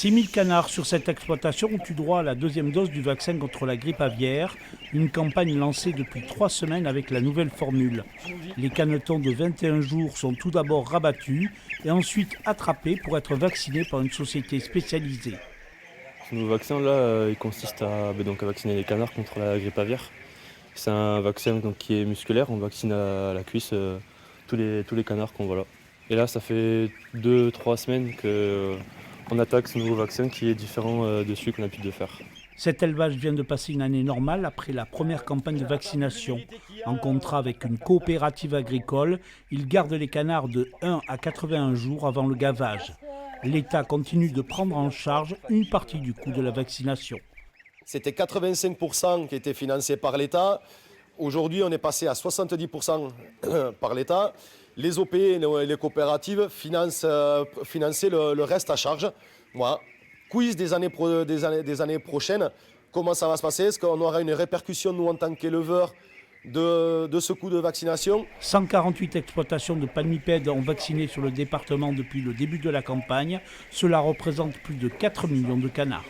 6 000 canards sur cette exploitation ont eu droit à la deuxième dose du vaccin contre la grippe aviaire, une campagne lancée depuis 3 semaines avec la nouvelle formule. Les canetons de 21 jours sont tout d'abord rabattus et ensuite attrapés pour être vaccinés par une société spécialisée. Ce nouveau vaccin là, il consiste à vacciner les canards contre la grippe aviaire. C'est un vaccin qui est musculaire, on vaccine à la cuisse tous les canards qu'on voit là. Et là ça fait 2-3 semaines qu'on attaque ce nouveau vaccin qui est différent de celui qu'on a l'habitude de faire. Cet élevage vient de passer une année normale après la première campagne de vaccination. En contrat avec une coopérative agricole, il garde les canards de 1 à 81 jours avant le gavage. L'État continue de prendre en charge une partie du coût de la vaccination. C'était 85% qui était financé par l'État. Aujourd'hui, on est passé à 70% par l'État. Les OP et les coopératives finançaient le reste à charge. Voilà. Quiz des années prochaines. Comment ça va se passer? Est-ce qu'on aura une répercussion, nous, en tant qu'éleveurs, de ce coût de vaccination? 148 exploitations de palmipèdes ont vacciné sur le département depuis le début de la campagne. Cela représente plus de 4 millions de canards.